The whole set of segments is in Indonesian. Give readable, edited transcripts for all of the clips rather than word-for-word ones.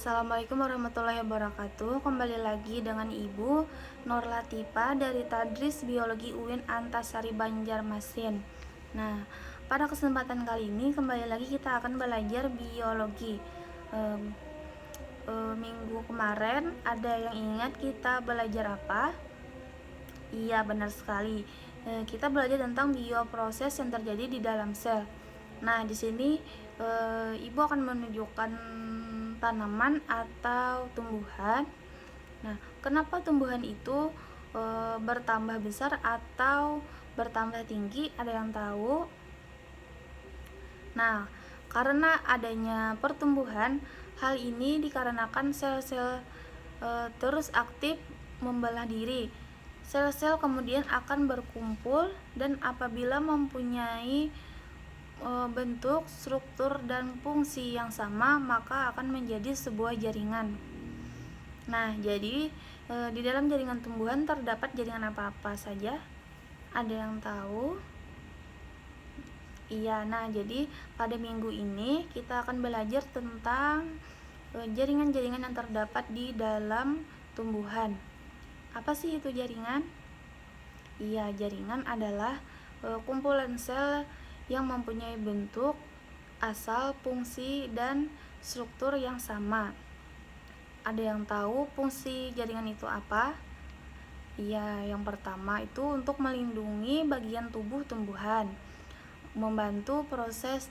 Assalamualaikum warahmatullahi wabarakatuh. Kembali lagi dengan Ibu Nur Latifa dari Tadris Biologi UIN Antasari Banjarmasin. Nah, pada kesempatan kali ini kembali lagi kita akan belajar biologi. Minggu kemarin ada yang ingat kita belajar apa? Iya, benar sekali. Kita belajar tentang bioproses yang terjadi di dalam sel. Nah, di sini Ibu akan menunjukkan tanaman atau tumbuhan. Nah, kenapa tumbuhan itu bertambah besar atau bertambah tinggi? Ada yang tahu? Nah, karena adanya pertumbuhan, hal ini dikarenakan sel-sel terus aktif membelah diri. Sel-sel kemudian akan berkumpul dan apabila mempunyai bentuk, struktur, dan fungsi yang sama, maka akan menjadi sebuah jaringan. Nah, jadi di dalam jaringan tumbuhan terdapat jaringan apa-apa saja? Ada yang tahu? Iya, nah jadi pada minggu ini kita akan belajar tentang jaringan-jaringan yang terdapat di dalam tumbuhan. Apa sih itu jaringan? Iya, jaringan adalah kumpulan sel yang mempunyai bentuk, asal, fungsi, dan struktur yang sama. Ada yang tahu fungsi jaringan itu apa? Iya, yang pertama itu untuk melindungi bagian tubuh tumbuhan, membantu proses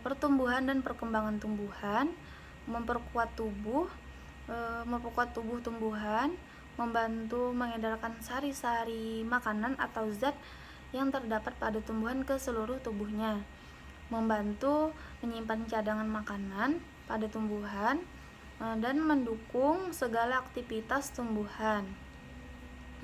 pertumbuhan dan perkembangan tumbuhan, memperkuat tubuh tumbuhan, membantu mengedarkan sari-sari makanan atau zat yang terdapat pada tumbuhan ke seluruh tubuhnya, membantu menyimpan cadangan makanan pada tumbuhan, dan mendukung segala aktivitas tumbuhan.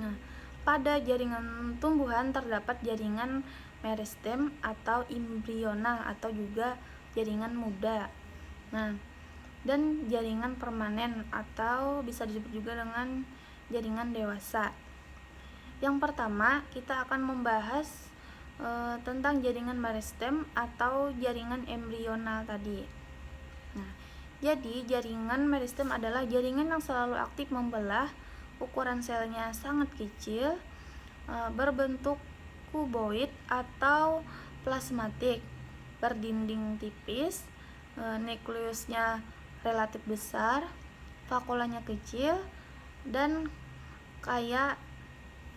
Nah, pada jaringan tumbuhan terdapat jaringan meristem atau embrional atau juga jaringan muda. Nah, dan jaringan permanen atau bisa disebut juga dengan jaringan dewasa. Yang pertama, kita akan membahas tentang jaringan meristem atau jaringan embrional tadi. Nah, jadi jaringan meristem adalah jaringan yang selalu aktif membelah, ukuran selnya sangat kecil, berbentuk kuboid atau plasmatik, berdinding tipis, nukleusnya relatif besar, vakulanya kecil, dan kaya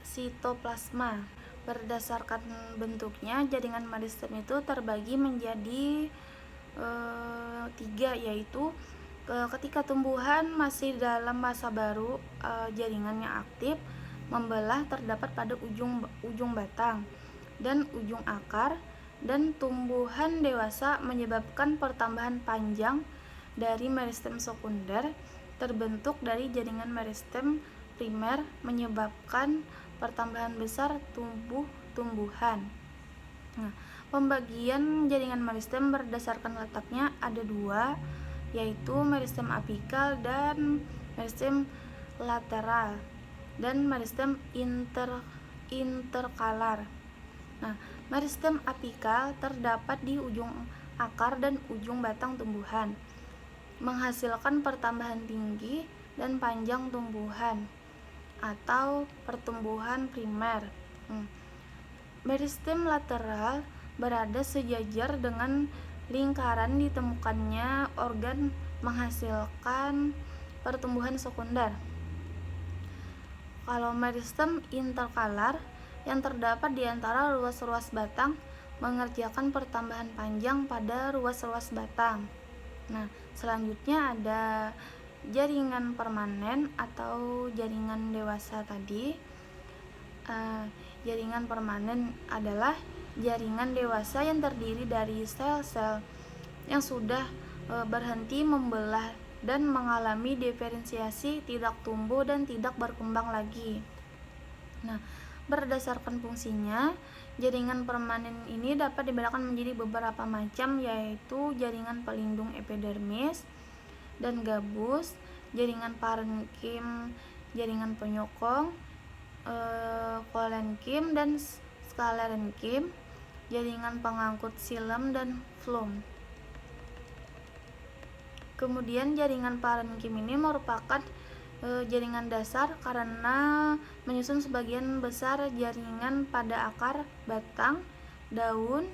sitoplasma. Berdasarkan bentuknya, jaringan meristem itu terbagi menjadi 3, yaitu ketika tumbuhan masih dalam masa baru, jaringannya aktif membelah terdapat pada ujung batang dan ujung akar, dan tumbuhan dewasa menyebabkan pertambahan panjang dari meristem sekunder terbentuk dari jaringan meristem primer menyebabkan pertambahan besar tumbuhan. Nah, pembagian jaringan meristem berdasarkan letaknya ada 2, yaitu meristem apikal dan meristem lateral, dan meristem interkalar. Nah, meristem apikal terdapat di ujung akar dan ujung batang tumbuhan, menghasilkan pertambahan tinggi dan panjang tumbuhan atau pertumbuhan primer. Meristem lateral berada sejajar dengan lingkaran ditemukannya organ menghasilkan pertumbuhan sekunder. Kalau meristem interkalar yang terdapat di antara ruas-ruas batang mengerjakan pertambahan panjang pada ruas-ruas batang. Nah, selanjutnya ada jaringan permanen atau jaringan dewasa tadi. Jaringan permanen adalah jaringan dewasa yang terdiri dari sel-sel yang sudah berhenti membelah dan mengalami diferensiasi, tidak tumbuh dan tidak berkembang lagi. Nah, berdasarkan fungsinya, jaringan permanen ini dapat dibedakan menjadi beberapa macam, yaitu jaringan pelindung epidermis dan gabus, jaringan parenkim, jaringan penyokong, kolenkim dan sklerenkim, jaringan pengangkut xilem dan flum. Kemudian jaringan parenkim ini merupakan jaringan dasar karena menyusun sebagian besar jaringan pada akar, batang, daun,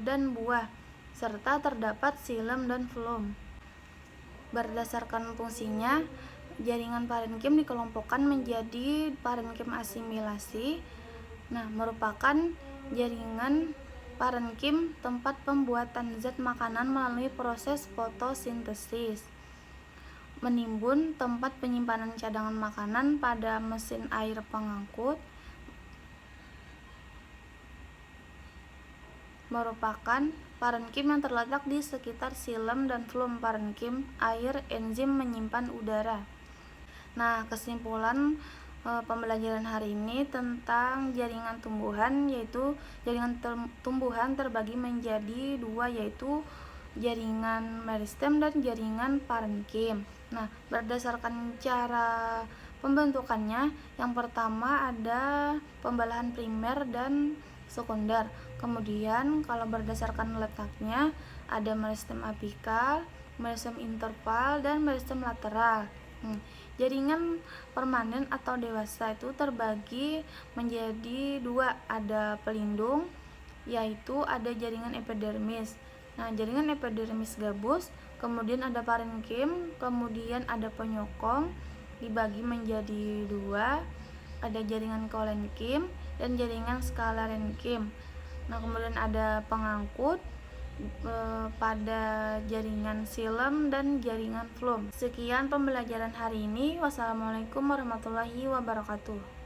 dan buah, serta terdapat xilem dan floem. Berdasarkan fungsinya, jaringan parenkim dikelompokkan menjadi parenkim asimilasi. Merupakan jaringan parenkim tempat pembuatan zat makanan melalui proses fotosintesis. Menimbun tempat penyimpanan cadangan makanan pada mesin air pengangkut. Merupakan parenkim yang terletak di sekitar xilem dan floem parenkim. Air enzim menyimpan udara. Kesimpulan pembelajaran hari ini tentang jaringan tumbuhan, yaitu jaringan tumbuhan terbagi menjadi dua, yaitu jaringan meristem dan jaringan parenkim. Berdasarkan cara pembentukannya, yang pertama ada pembelahan primer dan sekunder. Kemudian kalau berdasarkan letaknya ada meristem apikal, meristem interval, dan meristem lateral. Jaringan permanen atau dewasa itu terbagi menjadi dua, ada pelindung, yaitu ada jaringan epidermis. Jaringan epidermis gabus, kemudian ada parenkim, kemudian ada penyokong, dibagi menjadi dua, ada jaringan kolenkim dan jaringan skalerenkim. Kemudian ada pengangkut pada jaringan xilem dan jaringan floem. Sekian pembelajaran hari ini. Wassalamualaikum warahmatullahi wabarakatuh.